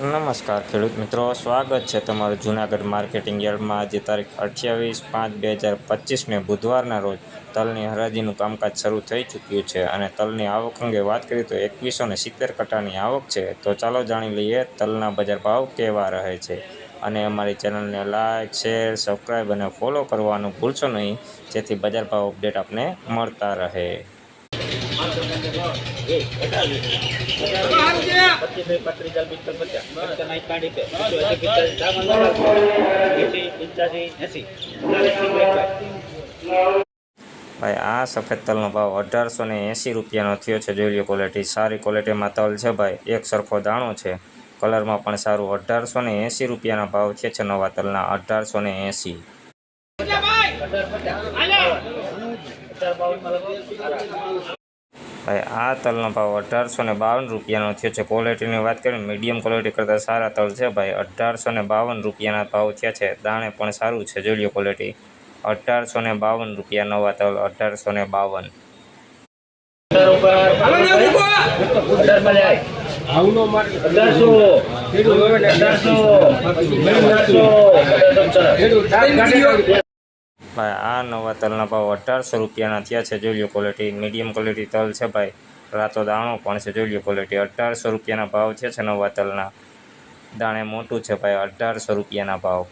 નમસ્કાર ખેડૂત મિત્રો, સ્વાગત છે તમારું જૂનાગઢ માર્કેટિંગ યાર્ડમાં। આજે તારીખ 28/5/2025ને બુધવારના રોજ તલની હરાજીનું કામકાજ શરૂ થઈ ચૂક્યું છે અને તલની આવક અંગે વાત કરીએ તો 2170 કટ્ટાની આવક છે। તો ચાલો જાણી લઈએ તલના બજાર ભાવ કેવા રહે છે અને અમારી ચેનલને લાઇક, શેર, સબસ્ક્રાઈબ અને ફોલો કરવાનું ભૂલશો નહીં, જેથી બજાર ભાવ અપડેટ આપને મળતા રહે। ભાઈ આ સફેદ તલનો ભાવ 1880 રૂપિયાનો થયો છે। જોઈ લો ક્વોલિટી, સારી ક્વોલિટીમાં તલ છે ભાઈ, એક સરખો દાણો છે, કલરમાં પણ સારું। 1880 રૂપિયાના ભાવ છે નવા તલના, 1880। ભાઈ આ તલનો ભાવ 1852 રૂપિયાનો થયો છે। ક્વોલિટીની વાત કરીએ મીડિયમ ક્વોલિટી કરતાં સારા તલ છે ભાઈ, 1852 રૂપિયાના ભાવ થયા છે। દાણે પણ સારું છે, જોઈ લો ક્વોલિટી, 1852 રૂપિયા નવા તલ, 1852। ભાઈ આ નવા તલના ભાવ 1800 રૂપિયાના થયા છે, જોઈ લો ક્વોલિટી, મીડિયમ ક્વોલિટી તલ છે ભાઈ, રાતો દાણો પણ છે, જોઈ લો ક્વોલિટી, 1800 રૂપિયાના ભાવ છે નવા તલના, દાણે મોટું છે ભાઈ, 1800 રૂપિયાના ભાવ।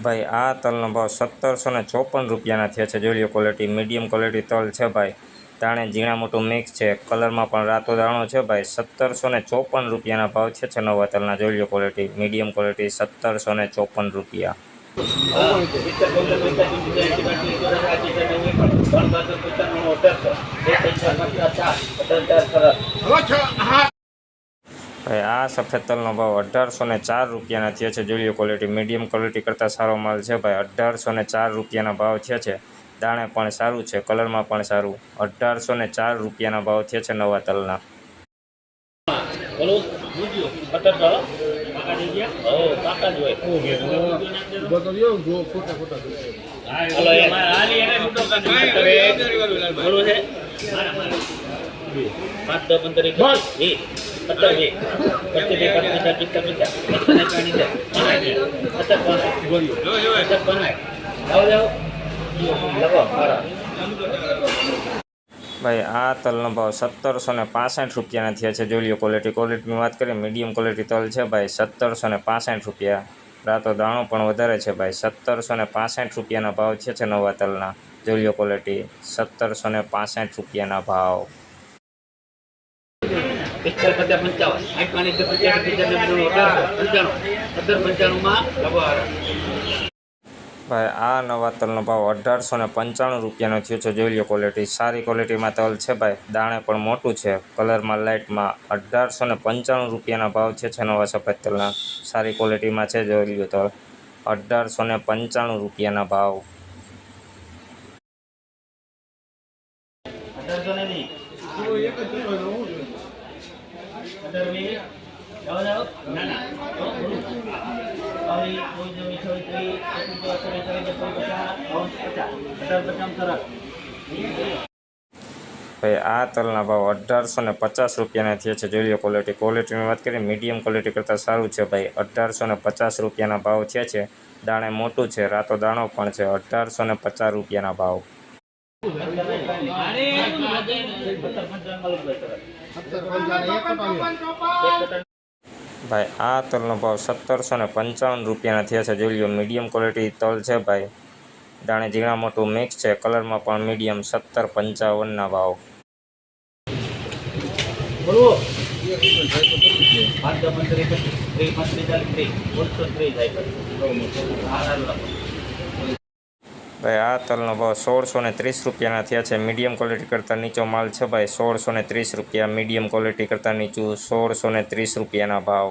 ભાઈ આ તલનો ભાવ 1754 રૂપિયાના થયા છે, જોઈ લો ક્વોલિટી, મીડિયમ ક્વોલિટી તલ છે ભાઈ, દાણે ઝીણા મોટું મિક્સ છે, કલરમાં પણ રાતો દાણો છે ભાઈ, 1754 રૂપિયાના ભાવ છે નવા તલના, જોઈ લો ક્વોલિટી, મીડિયમ ક્વોલિટી 1754 રૂપિયા। ભાઈ આ સફેદ તલનો ભાવ 1804 રૂપિયાના થયા છે, જોઈ લો ક્વોલિટી, મીડિયમ ક્વોલિટી કરતાં સારો માલ છે ભાઈ, 1804 રૂપિયાના ભાવ થયા છે, દાણે પણ સારું છે, કલરમાં પણ સારું, 1804 રૂપિયાના ભાવ થયા છે નવા તલના। ભાઈ આ તલનો ભાવ 1765 રૂપિયાના થયા છે, જોઈ લો ક્વોલિટી, ક્વોલિટીની વાત કરીએ મીડિયમ ક્વોલિટી તલ છે ભાઈ, 1765 રૂપિયા, રાતો દાણો પણ વધારે છે ભાઈ, 1765 રૂપિયાના ભાવ છે નવા તલના, જોઈ લો ક્વોલિટી, 1765 રૂપિયાના ભાવ। ભાઈ આ નવા તલનો ભાવ 1895 રૂપિયાનો થયો છે, જોઈ લો ક્વોલિટી, સારી ક્વોલિટીમાં તલ છે ભાઈ, દાણે પણ મોટું છે, કલરમાં લાઇટમાં, 1895 રૂપિયાના ભાવ છે નવા સફેદ તલના, સારી ક્વોલિટીમાં છે, જોઈ લો તલ, 1895 રૂપિયાના ભાવ। ભાઈ આ તલના ભાવ 1850 રૂપિયાના થયા છે, જોઈ લો ક્વોલિટી, ક્વોલિટીની વાત કરીએ મીડિયમ ક્વોલિટી કરતાં સારું છે ભાઈ, 1850 રૂપિયાના ભાવ થયા છે, દાણે મોટું છે, રાતો દાણો પણ છે, 1850 રૂપિયાના ભાવ। ભાઈ આ તલનો ભાવ 1755 રૂપિયાના થયા છે, જોઈ લો, મીડિયમ ક્વોલિટી તલ છે ભાઈ, દાણે ઝીણા મોટું મિક્સ છે, કલરમાં પણ મીડિયમ, 1755ના ભાવ। ભાઈ આ તલનો ભાવ 1630 રૂપિયાના થયા છે, મીડિયમ ક્વોલિટી કરતાં નીચો માલ છે ભાઈ, 1630 રૂપિયા, મીડિયમ ક્વોલિટી કરતાં નીચું 1630 રૂપિયાના ભાવ।